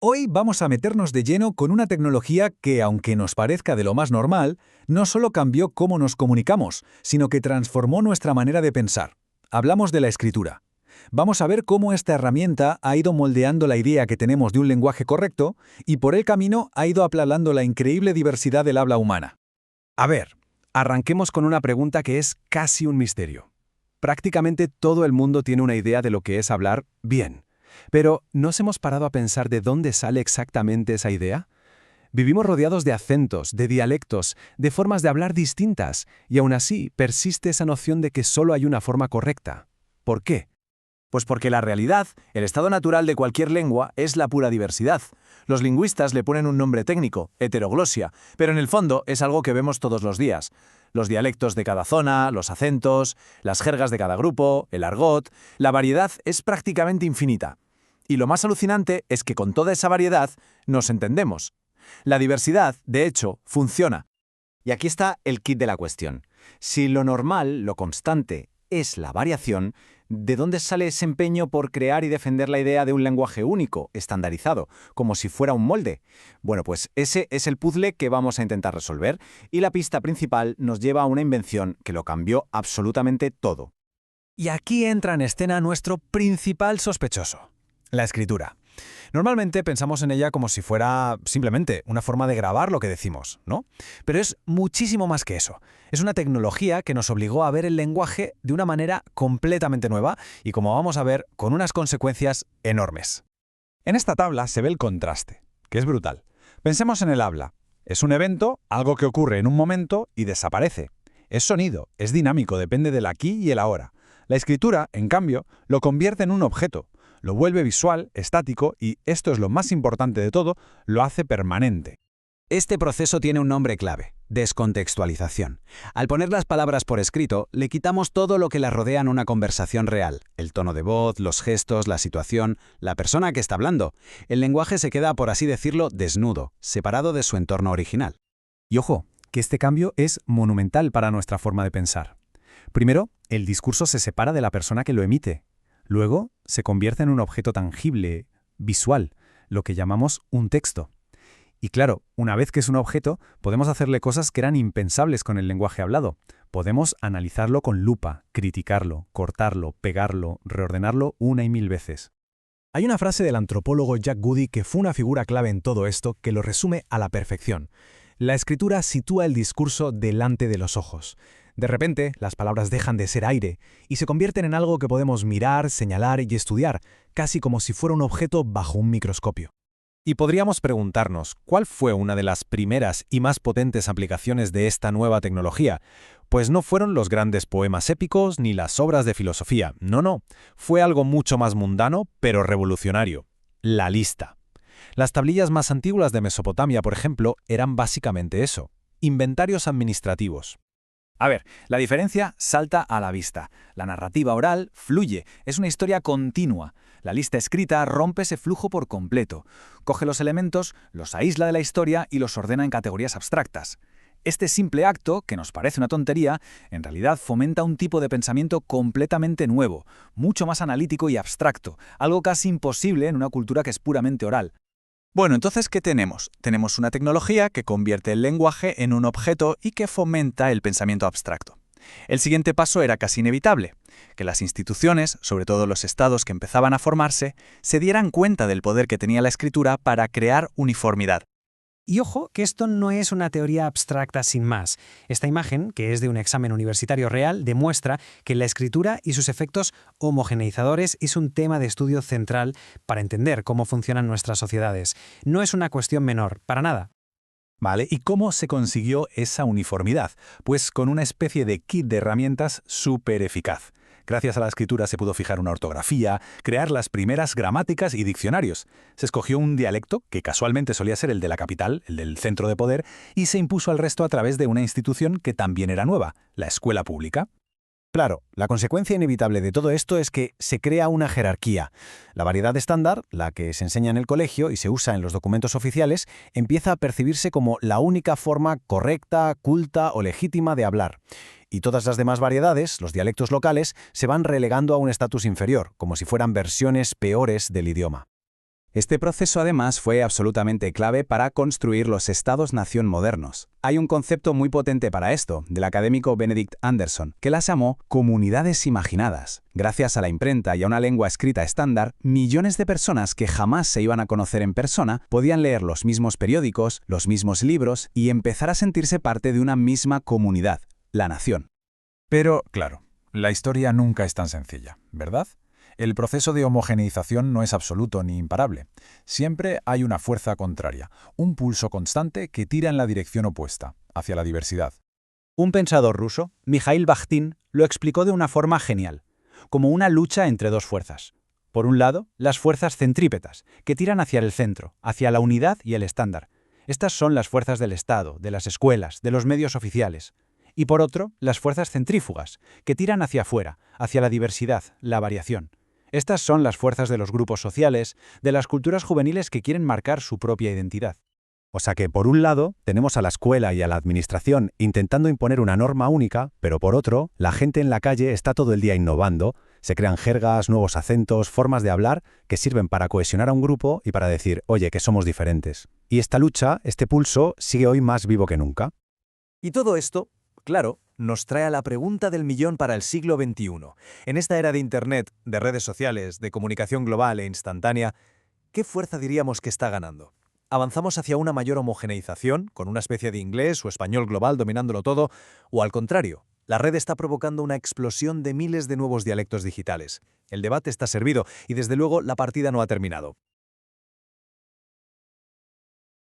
Hoy vamos a meternos de lleno con una tecnología que, aunque nos parezca de lo más normal, no solo cambió cómo nos comunicamos, sino que transformó nuestra manera de pensar. Hablamos de la escritura. Vamos a ver cómo esta herramienta ha ido moldeando la idea que tenemos de un lenguaje correcto y por el camino ha ido aplanando la increíble diversidad del habla humana. A ver, arranquemos con una pregunta que es casi un misterio. Prácticamente todo el mundo tiene una idea de lo que es hablar bien. Pero, ¿nos hemos parado a pensar de dónde sale exactamente esa idea? Vivimos rodeados de acentos, de dialectos, de formas de hablar distintas, y aún así persiste esa noción de que solo hay una forma correcta. ¿Por qué? Pues porque la realidad, el estado natural de cualquier lengua, es la pura diversidad. Los lingüistas le ponen un nombre técnico, heteroglosia, pero en el fondo es algo que vemos todos los días. Los dialectos de cada zona, los acentos, las jergas de cada grupo, el argot, la variedad es prácticamente infinita. Y lo más alucinante es que con toda esa variedad nos entendemos. La diversidad, de hecho, funciona. Y aquí está el kit de la cuestión. Si lo normal, lo constante, es la variación, ¿de dónde sale ese empeño por crear y defender la idea de un lenguaje único, estandarizado, como si fuera un molde? Bueno, pues ese es el puzzle que vamos a intentar resolver, y la pista principal nos lleva a una invención que lo cambió absolutamente todo. Y aquí entra en escena nuestro principal sospechoso: la escritura. Normalmente pensamos en ella como si fuera simplemente una forma de grabar lo que decimos, ¿no? Pero es muchísimo más que eso. Es una tecnología que nos obligó a ver el lenguaje de una manera completamente nueva y, como vamos a ver, con unas consecuencias enormes. En esta tabla se ve el contraste, que es brutal. Pensemos en el habla. Es un evento, algo que ocurre en un momento y desaparece. Es sonido, es dinámico, depende del aquí y el ahora. La escritura, en cambio, lo convierte en un objeto. Lo vuelve visual, estático y, esto es lo más importante de todo, lo hace permanente. Este proceso tiene un nombre clave: descontextualización. Al poner las palabras por escrito, le quitamos todo lo que las rodea en una conversación real: el tono de voz, los gestos, la situación, la persona que está hablando. El lenguaje se queda, por así decirlo, desnudo, separado de su entorno original. Y ojo, que este cambio es monumental para nuestra forma de pensar. Primero, el discurso se separa de la persona que lo emite. Luego, se convierte en un objeto tangible, visual, lo que llamamos un texto. Y claro, una vez que es un objeto, podemos hacerle cosas que eran impensables con el lenguaje hablado. Podemos analizarlo con lupa, criticarlo, cortarlo, pegarlo, reordenarlo una y mil veces. Hay una frase del antropólogo Jack Goody que fue una figura clave en todo esto que lo resume a la perfección. La escritura sitúa el discurso delante de los ojos. De repente, las palabras dejan de ser aire y se convierten en algo que podemos mirar, señalar y estudiar, casi como si fuera un objeto bajo un microscopio. Y podríamos preguntarnos, ¿cuál fue una de las primeras y más potentes aplicaciones de esta nueva tecnología? Pues no fueron los grandes poemas épicos ni las obras de filosofía, no, fue algo mucho más mundano, pero revolucionario: la lista. Las tablillas más antiguas de Mesopotamia, por ejemplo, eran básicamente eso: inventarios administrativos. A ver, la diferencia salta a la vista. La narrativa oral fluye, es una historia continua. La lista escrita rompe ese flujo por completo. Coge los elementos, los aísla de la historia y los ordena en categorías abstractas. Este simple acto, que nos parece una tontería, en realidad fomenta un tipo de pensamiento completamente nuevo, mucho más analítico y abstracto, algo casi imposible en una cultura que es puramente oral. Bueno, entonces, ¿qué tenemos? Tenemos una tecnología que convierte el lenguaje en un objeto y que fomenta el pensamiento abstracto. El siguiente paso era casi inevitable: que las instituciones, sobre todo los estados que empezaban a formarse, se dieran cuenta del poder que tenía la escritura para crear uniformidad. Y ojo, que esto no es una teoría abstracta sin más. Esta imagen, que es de un examen universitario real, demuestra que la escritura y sus efectos homogeneizadores es un tema de estudio central para entender cómo funcionan nuestras sociedades. No es una cuestión menor, para nada. ¿Vale? ¿Y cómo se consiguió esa uniformidad? Pues con una especie de kit de herramientas súper eficaz. Gracias a la escritura se pudo fijar una ortografía, crear las primeras gramáticas y diccionarios. Se escogió un dialecto, que casualmente solía ser el de la capital, el del centro de poder, y se impuso al resto a través de una institución que también era nueva: la escuela pública. Claro, la consecuencia inevitable de todo esto es que se crea una jerarquía. La variedad estándar, la que se enseña en el colegio y se usa en los documentos oficiales, empieza a percibirse como la única forma correcta, culta o legítima de hablar. Y todas las demás variedades, los dialectos locales, se van relegando a un estatus inferior, como si fueran versiones peores del idioma. Este proceso además fue absolutamente clave para construir los estados-nación modernos. Hay un concepto muy potente para esto, del académico Benedict Anderson, que las llamó comunidades imaginadas. Gracias a la imprenta y a una lengua escrita estándar, millones de personas que jamás se iban a conocer en persona podían leer los mismos periódicos, los mismos libros y empezar a sentirse parte de una misma comunidad, la nación. Pero, claro, la historia nunca es tan sencilla, ¿verdad? El proceso de homogeneización no es absoluto ni imparable. Siempre hay una fuerza contraria, un pulso constante que tira en la dirección opuesta, hacia la diversidad. Un pensador ruso, Mikhail Bakhtin, lo explicó de una forma genial, como una lucha entre dos fuerzas. Por un lado, las fuerzas centrípetas, que tiran hacia el centro, hacia la unidad y el estándar. Estas son las fuerzas del Estado, de las escuelas, de los medios oficiales. Y por otro, las fuerzas centrífugas, que tiran hacia afuera, hacia la diversidad, la variación. Estas son las fuerzas de los grupos sociales, de las culturas juveniles que quieren marcar su propia identidad. O sea que, por un lado, tenemos a la escuela y a la administración intentando imponer una norma única, pero por otro, la gente en la calle está todo el día innovando, se crean jergas, nuevos acentos, formas de hablar que sirven para cohesionar a un grupo y para decir, oye, que somos diferentes. Y esta lucha, este pulso, sigue hoy más vivo que nunca. Y todo esto, claro, nos trae a la pregunta del millón para el siglo XXI. En esta era de Internet, de redes sociales, de comunicación global e instantánea, ¿qué fuerza diríamos que está ganando? ¿Avanzamos hacia una mayor homogeneización, con una especie de inglés o español global dominándolo todo? ¿O al contrario, la red está provocando una explosión de miles de nuevos dialectos digitales? El debate está servido y desde luego la partida no ha terminado.